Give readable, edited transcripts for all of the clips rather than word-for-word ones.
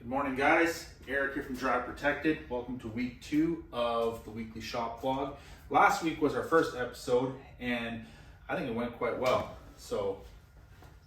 Good morning, guys. Eric here from Drive Protected. Welcome to week 2 of the weekly shop vlog. Last week was our first episode and I think it went quite well. So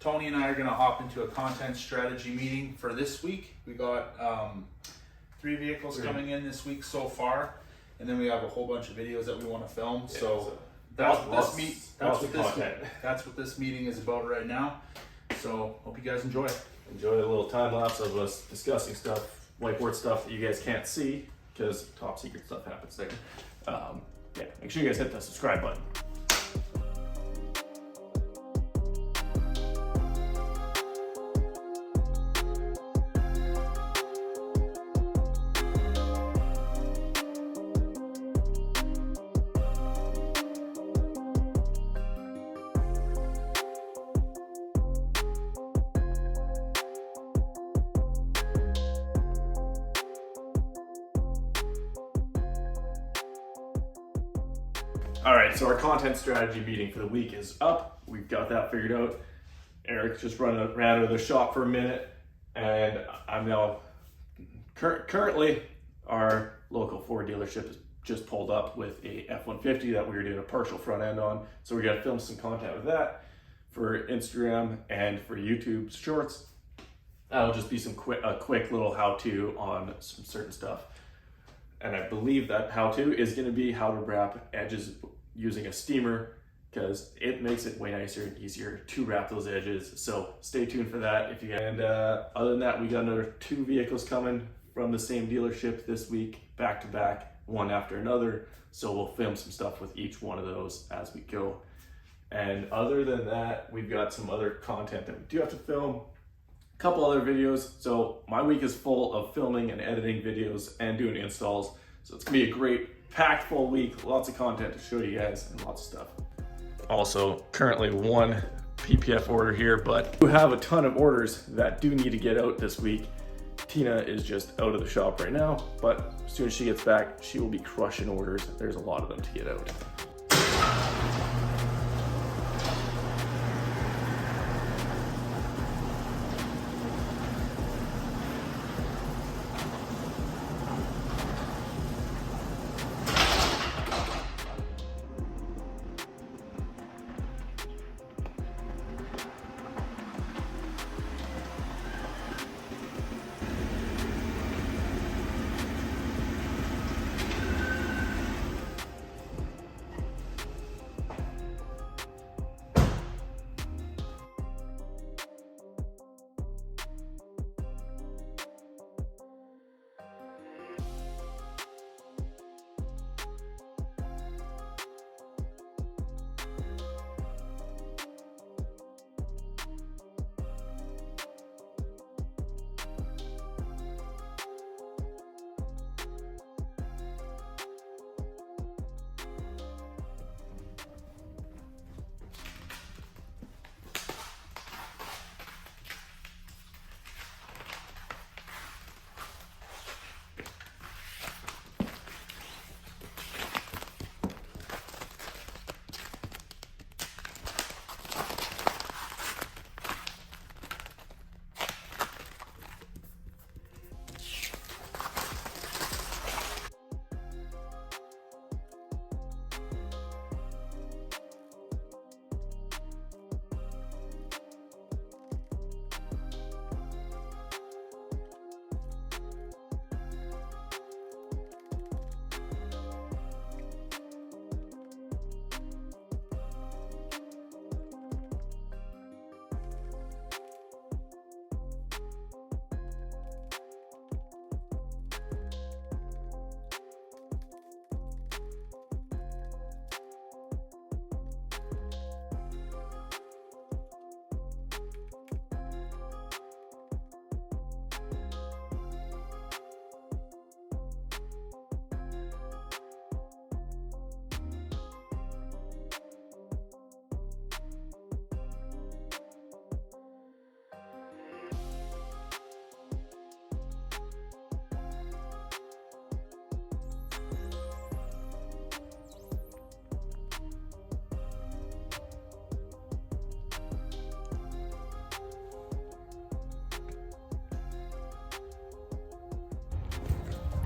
Tony and I are going to hop into a content strategy meeting for this week. We got 3 vehicles coming in this week so far, and then we have a whole bunch of videos that we want to film. Yeah, so that's what this meeting is about right now. So hope you guys enjoy. Enjoy a little time lapse of us discussing stuff, whiteboard stuff that you guys can't see because top secret stuff happens there. Yeah, make sure you guys hit the subscribe button. All right, so our content strategy meeting for the week is up. We've got that figured out. Eric just ran out of the shop for a minute, and I'm now currently our local Ford dealership has just pulled up with a F-150 that we were doing a partial front end on. So we're gonna film some content with that for Instagram and for YouTube Shorts. That'll just be a quick little how-to on some certain stuff. And I believe that how-to is gonna be how to wrap edges using a steamer, because it makes it way nicer and easier to wrap those edges. So stay tuned for that. Other than that, we got another 2 vehicles coming from the same dealership this week, back to back, one after another. So we'll film some stuff with each one of those as we go. And other than that, we've got some other content that we do have to film. A couple other videos. So my week is full of filming and editing videos and doing installs. So it's gonna be a great packed full week, lots of content to show you guys and lots of stuff. Also, currently 1 PPF order here, but we have a ton of orders that do need to get out this week. Tina is just out of the shop right now, but as soon as she gets back, she will be crushing orders. There's a lot of them to get out.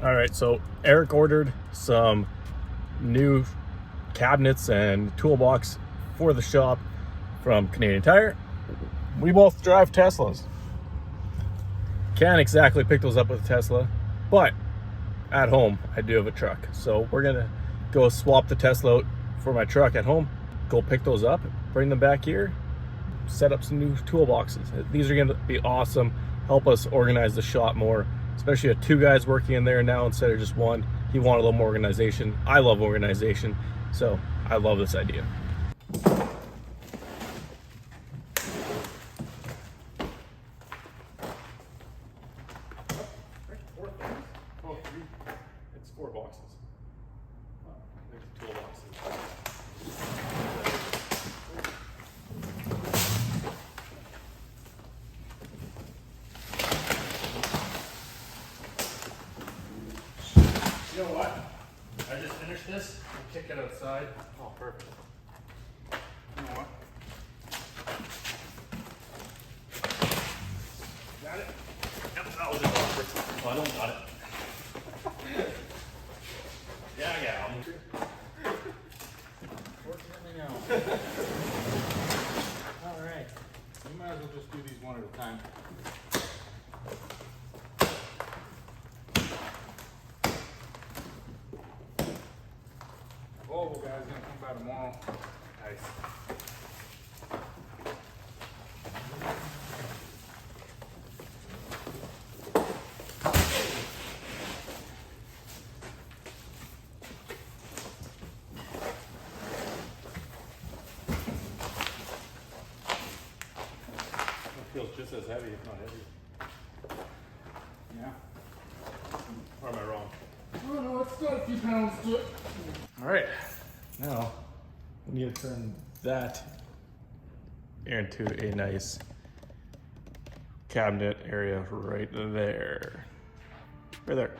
All right, so Eric ordered some new cabinets and toolbox for the shop from Canadian Tire. We both drive Teslas. Can't exactly pick those up with a Tesla, but at home I do have a truck. So we're gonna go swap the Tesla out for my truck at home, go pick those up, bring them back here, set up some new toolboxes. These are gonna be awesome, help us organize the shop more, especially with 2 guys working in there now instead of just 1. He wanted a little more organization. I love organization, so I love this idea. It's 4 boxes. There's toolboxes. You know what? I just finished this. We'll kick it outside. Oh, perfect. You know what? Got it? Yep, that was it. Perfect. Oh, I don't got it. Yeah, Fortunately, no. All right. We might as well just do these one at a time. Oh, guy's gonna come by tomorrow. Nice. It feels just as heavy, if not heavy. Yeah. Or am I wrong? Oh no, it's got a few pounds to it. All right, now we need to turn that into a nice cabinet area right there. Right there.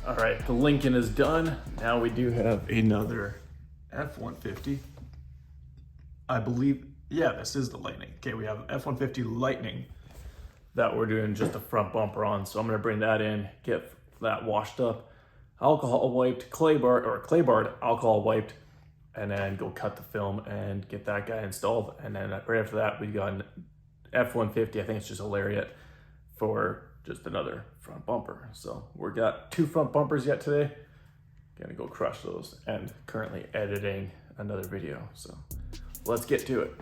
All right, the Lincoln is done. Now we do have another F-150. I believe, yeah, this is the Lightning. Okay, we have F-150 Lightning that we're doing just a front bumper on. So I'm gonna bring that in, get that washed up, alcohol wiped, clay barred, alcohol wiped, and then go cut the film and get that guy installed. And then right after that, we got an F-150, I think it's just a Lariat, for just another front bumper. So we got 2 front bumpers yet today. gonna go crush those and currently editing another video. So let's get to it.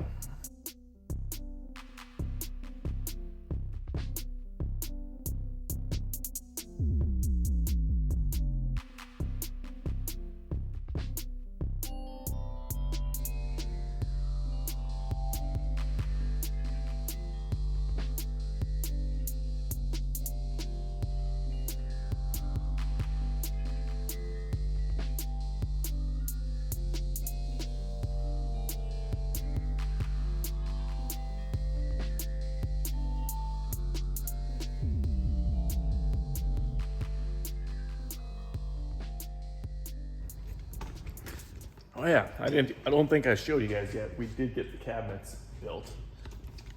Oh yeah, I don't think I showed you guys yet. We did get the cabinets built.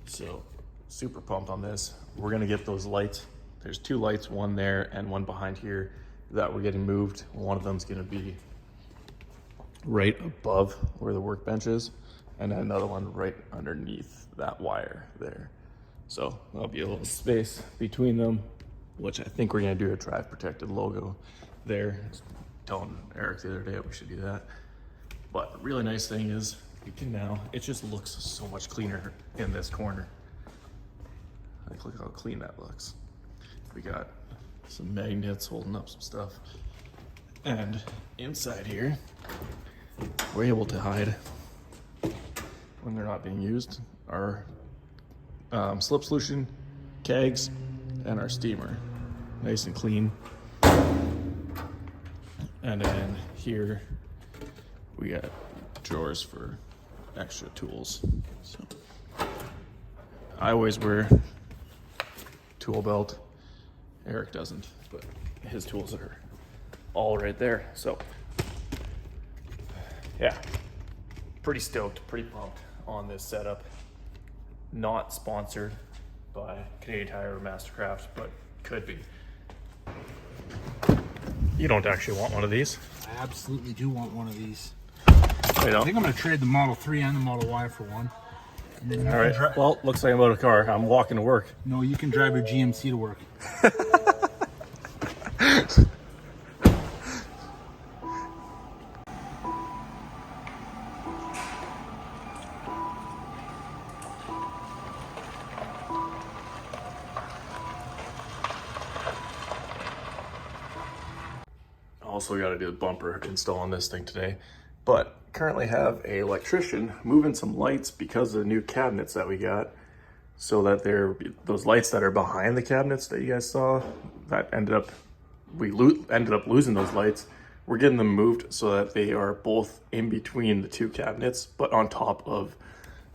So super pumped on this. We're gonna get those lights. There's 2 lights, one there and one behind here that we're getting moved. One of them's gonna be right above where the workbench is, and then another one right underneath that wire there. So there'll be a little space between them, which I think we're gonna do a drive protected logo there. Just telling Eric the other day we should do that. But the really nice thing is we can now, it just looks so much cleaner in this corner. Like, look how clean that looks. We got some magnets holding up some stuff. And inside here, we're able to hide, when they're not being used, our slip solution kegs and our steamer. Nice and clean. And then here, we got drawers for extra tools. So I always wear tool belt. Eric doesn't, but his tools are all right there. So yeah, pretty stoked, pretty pumped on this setup. Not sponsored by Canadian Tire or Mastercraft, but could be. You don't actually want one of these? I absolutely do want one of these. You know? I think I'm gonna trade the Model 3 and the Model Y for one. And then all right. Well, looks like I'm out of car. I'm walking to work. No, you can drive your GMC to work. Also got to do the bumper install on this thing today, but currently have a electrician moving some lights because of the new cabinets that we got, so that those lights that are behind the cabinets that you guys saw that ended up losing those lights. We're getting them moved so that they are both in between the 2 cabinets but on top of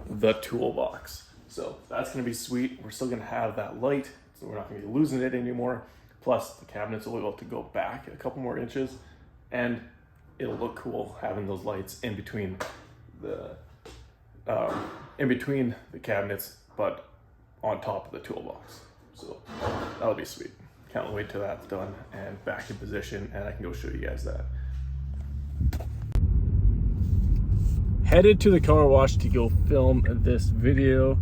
the toolbox. So that's going to be sweet. We're still going to have that light, so we're not going to be losing it anymore. Plus the cabinets will be able to go back a couple more inches, and it'll look cool having those lights in between the cabinets, but on top of the toolbox. So that'll be sweet. Can't wait till that's done and back in position, and I can go show you guys that. Headed to the car wash to go film this video.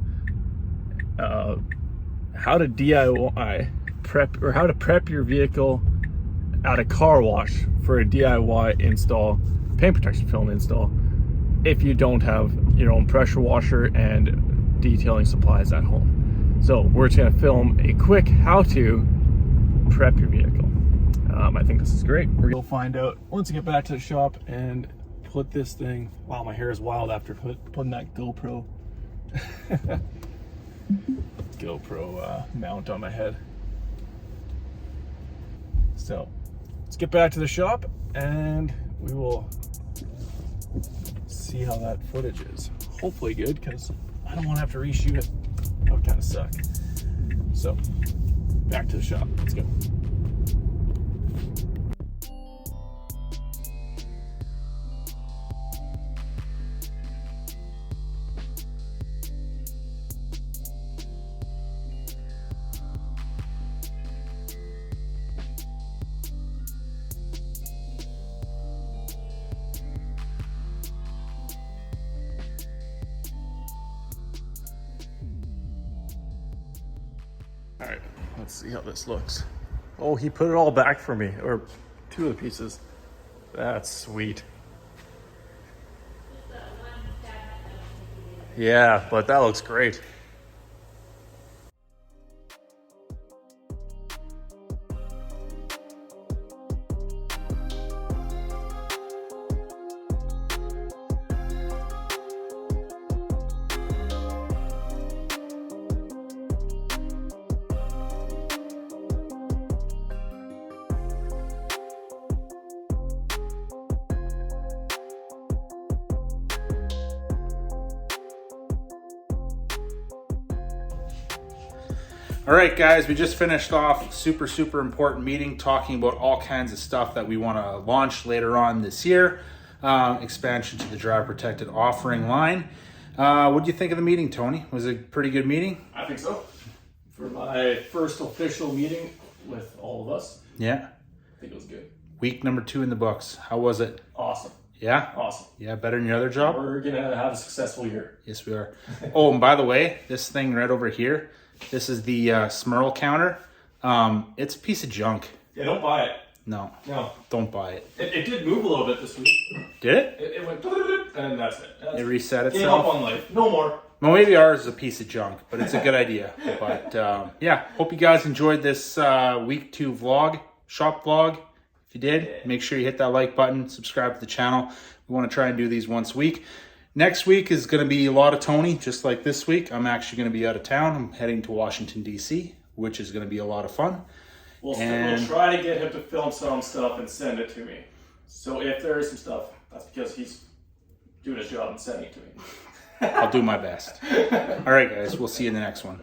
How to DIY prep, or how to prep your vehicle at a car wash for a DIY install, paint protection film install, if you don't have your own pressure washer and detailing supplies at home. So we're just gonna film a quick how to prep your vehicle. I think this is great. We'll find out once I get back to the shop and put this thing, wow, my hair is wild after putting that GoPro mount on my head. So let's get back to the shop and we will see how that footage is. Hopefully good, because I don't want to have to reshoot it. That would kind of suck. So back to the shop. Let's go. All right, let's see how this looks. Oh, he put it all back for me, or 2 of the pieces. That's sweet. Yeah, but that looks great. All right, guys, we just finished off super important meeting talking about all kinds of stuff that we want to launch later on this year. Expansion to the driver protected offering line. What do you think of the meeting, Tony? Was it a pretty good meeting? I think so. For my first official meeting with all of us, Yeah. I think it was good. Week number 2 in the books. How was it? Awesome. Yeah? Awesome. Yeah, better than your other job? We're going to have a successful year. Yes, we are. Oh, and by the way, this thing right over here, this is the Smurl counter. It's a piece of junk. Yeah, don't buy it. No, No. don't buy it. It did move a little bit this week. Did it? It went and that's it. It reset Gave itself? up on life. No more. Well, maybe ours is a piece of junk, but it's a good idea. But yeah, hope you guys enjoyed this week 2 vlog, shop vlog. If you did, make sure you hit that like button, subscribe to the channel. We want to try and do these once a week. Next week is going to be a lot of Tony, just like this week. I'm actually going to be out of town. I'm heading to Washington, D.C., which is going to be a lot of fun. We'll try to get him to film some stuff and send it to me. So if there is some stuff, that's because he's doing his job and sending it to me. I'll do my best. All right, guys, we'll see you in the next one.